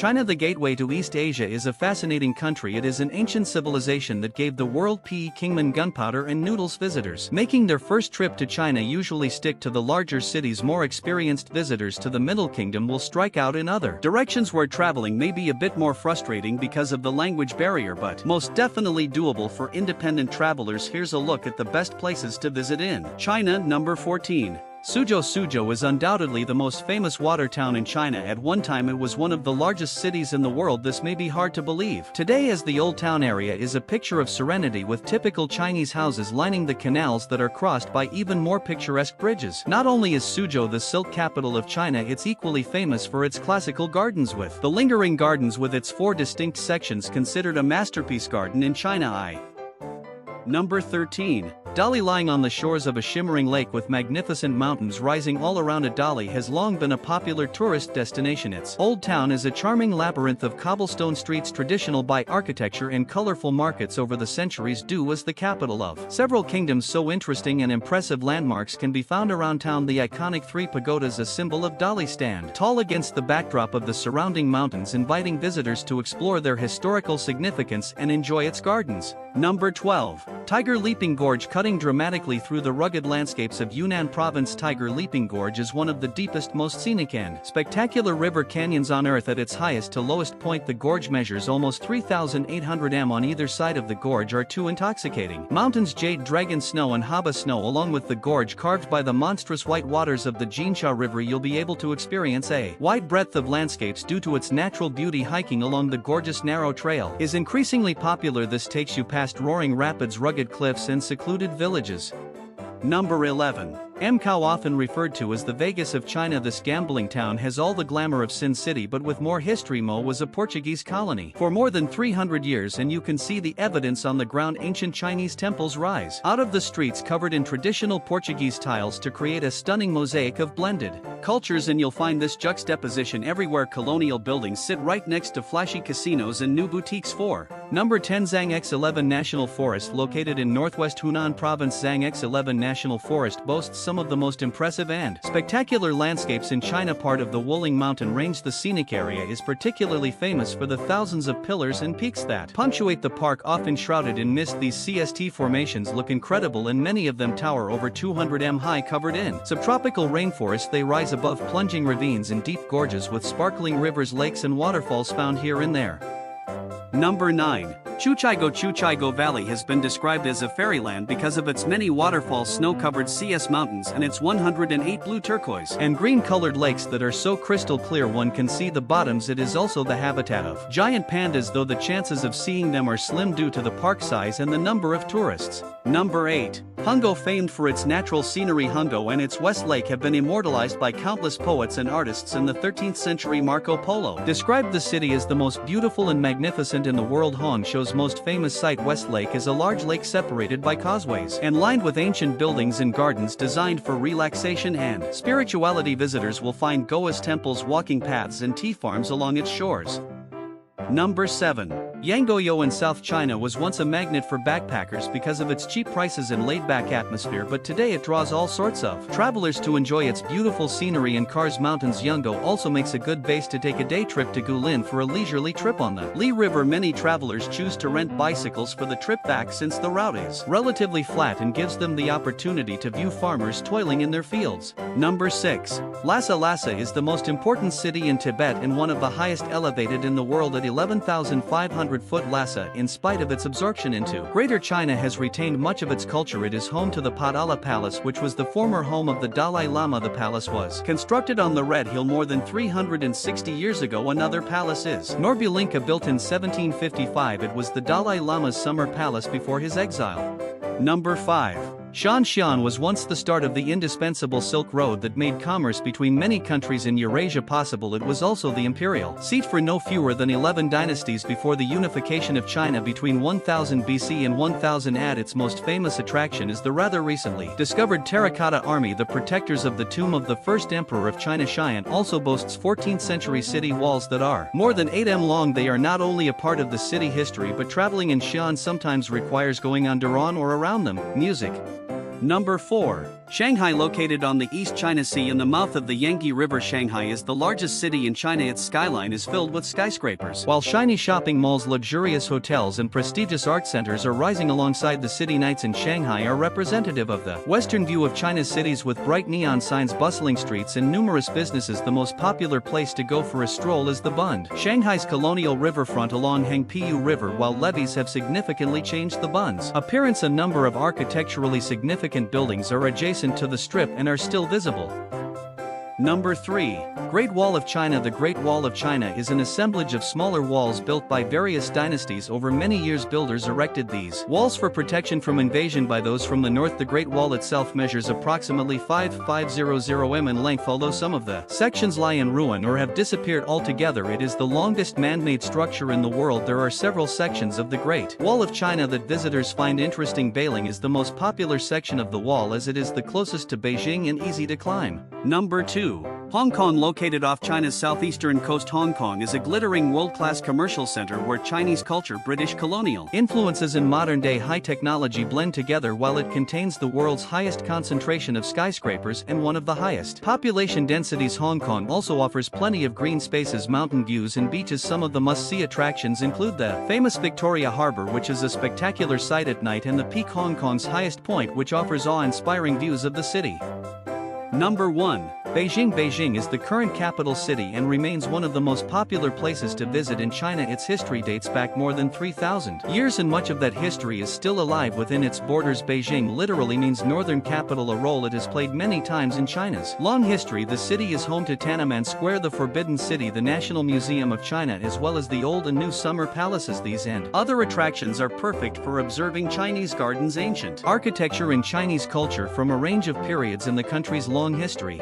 China, the gateway to East Asia, is a fascinating country. It is an ancient civilization that gave the world Peking gunpowder and noodles. Visitors making their first trip to China usually stick to the larger cities. More experienced visitors to the Middle Kingdom will strike out in other directions where traveling may be a bit more frustrating because of the language barrier, but most definitely doable for independent travelers. Here's a look at the best places to visit in China. Number 14. Suzhou is undoubtedly the most famous water town in China. At one time it was one of the largest cities in the world. This may be hard to believe today, as the old town area is a picture of serenity with typical Chinese houses lining the canals that are crossed by even more picturesque bridges. Not only is Suzhou the silk capital of China, it's equally famous for its classical gardens, with the Lingering Gardens with its 4 distinct sections considered a masterpiece garden in China. Number 13. Dali. Lying on the shores of a shimmering lake with magnificent mountains rising all around it, Dali has long been a popular tourist destination. Its old town is a charming labyrinth of cobblestone streets, traditional by architecture, and colorful markets over the centuries. Dali is the capital of several kingdoms, so interesting and impressive landmarks can be found around town. The iconic 3 pagodas, a symbol of Dali, stand tall against the backdrop of the surrounding mountains, inviting visitors to explore their historical significance and enjoy its gardens. Number 12. Tiger Leaping Gorge. Cutting dramatically through the rugged landscapes of Yunnan Province, Tiger Leaping Gorge is one of the deepest, most scenic and spectacular river canyons on Earth. At its highest to lowest point, the gorge measures almost 3,800 m. On either side of the gorge are 2 intoxicating mountains, Jade Dragon Snow and Haba Snow. Along with the gorge carved by the monstrous white waters of the Jinsha River, you'll be able to experience a wide breadth of landscapes due to its natural beauty. Hiking along the gorgeous narrow trail is increasingly popular. This takes you past roaring rapids, rugged cliffs, and secluded villages. Number 11. Macau, often referred to as the Vegas of China, this gambling town has all the glamour of Sin City but with more history. Macau was a Portuguese colony for more than 300 years, and you can see the evidence on the ground. Ancient Chinese temples rise out of the streets covered in traditional Portuguese tiles to create a stunning mosaic of blended cultures, and you'll find this juxtaposition everywhere. Colonial buildings sit right next to flashy casinos and new boutiques. For Number 10. Zhangjiajie National Forest. Located in northwest Hunan Province, Zhangjiajie National Forest boasts some of the most impressive and spectacular landscapes in China. Part of the Wuling mountain range, the Scenic area is particularly famous for the thousands of pillars and peaks that punctuate the park. Often shrouded in mist, these CST formations look incredible, and many of them tower over 200 m high. Covered in subtropical rainforest, they rise above plunging ravines and deep gorges with sparkling rivers, lakes and waterfalls found here and there. Number 9. Jiuzhaigou Valley has been described as a fairyland because of its many waterfalls, snow-covered CS mountains, and its 108 blue, turquoise, and green-colored lakes that are so crystal clear one can see the bottoms. It is also the habitat of giant pandas, though the chances of seeing them are slim due to the park size and the number of tourists. Number 8. Hangzhou. Famed for its natural scenery, Hangzhou and its West Lake have been immortalized by countless poets and artists. In the 13th century, Marco Polo described the city as the most beautiful and magnificent in the world. Hangzhou's most famous site, West Lake, is a large lake separated by causeways and lined with ancient buildings and gardens designed for relaxation and spirituality. Visitors will find Goa's temples, walking paths and tea farms along its shores. Number 7. Yangguo in South China was once a magnet for backpackers because of its cheap prices and laid-back atmosphere, but today it draws all sorts of travelers to enjoy its beautiful scenery and Kars Mountains. Yangguo also makes a good base to take a day trip to Guilin for a leisurely trip on the Li River. Many travelers choose to rent bicycles for the trip back since the route is relatively flat and gives them the opportunity to view farmers toiling in their fields. Number 6. Lhasa. Lhasa is the most important city in Tibet and one of the highest elevated in the world at 11,500 foot. Lhasa, in spite of its absorption into Greater China, has retained much of its culture. It is home to the Potala Palace, which was the former home of the Dalai Lama. The palace was constructed on the Red Hill more than 360 years ago. Another palace is Norbulinka, built in 1755. It was the Dalai Lama's summer palace before his exile. Number 5. Xi'an was once the start of the indispensable Silk Road that made commerce between many countries in Eurasia possible. It was also the imperial seat for no fewer than 11 dynasties before the unification of China between 1000 BC and 1000 AD. Its most famous attraction is the rather recently discovered Terracotta Army, the protectors of the tomb of the first emperor of China. Xi'an also boasts 14th century city walls that are more than 8 m long. They are not only a part of the city history, but traveling in Xi'an sometimes requires going under on or around them. Music. Number 4. Shanghai, located on the East China Sea in the mouth of the Yangtze River. Shanghai is the largest city in China. Its skyline is filled with skyscrapers, while shiny shopping malls, luxurious hotels and prestigious art centers are rising alongside the city. Nights in Shanghai are representative of the Western view of China's cities, with bright neon signs, bustling streets and numerous businesses. The most popular place to go for a stroll is the Bund, Shanghai's colonial riverfront along Hangpu River. While levees have significantly changed the Bund's appearance, a number of architecturally significant buildings are adjacent to the strip and are still visible. Number 3. Great Wall of China. The Great Wall of China is an assemblage of smaller walls built by various dynasties over many years. Builders erected these walls for protection from invasion by those from the north. The Great Wall itself measures approximately 5,500 m in length. Although some of the sections lie in ruin or have disappeared altogether, it is the longest man-made structure in the world. There are several sections of the Great Wall of China that visitors find interesting. Bailing is the most popular section of the wall, as it is the closest to Beijing and easy to climb. Number 2. Hong Kong. Located off China's southeastern coast, Hong Kong is a glittering world-class commercial center where Chinese culture, British colonial influences and modern-day high technology blend together. While it contains the world's highest concentration of skyscrapers and one of the highest population densities, Hong Kong also offers plenty of green spaces, mountain views and beaches. Some of the must-see attractions include the famous Victoria Harbour, which is a spectacular sight at night, and the Peak, Hong Kong's highest point, which offers awe-inspiring views of the city. Number 1. Beijing. Beijing is the current capital city and remains one of the most popular places to visit in China. Its history dates back more than 3,000 years, and much of that history is still alive within its borders. Beijing literally means northern capital, a role it has played many times in China's long history. The city is home to Tiananmen Square, the Forbidden City, the National Museum of China, as well as the old and new summer palaces. These and other attractions are perfect for observing Chinese gardens, ancient architecture and Chinese culture from a range of periods in the country's long history.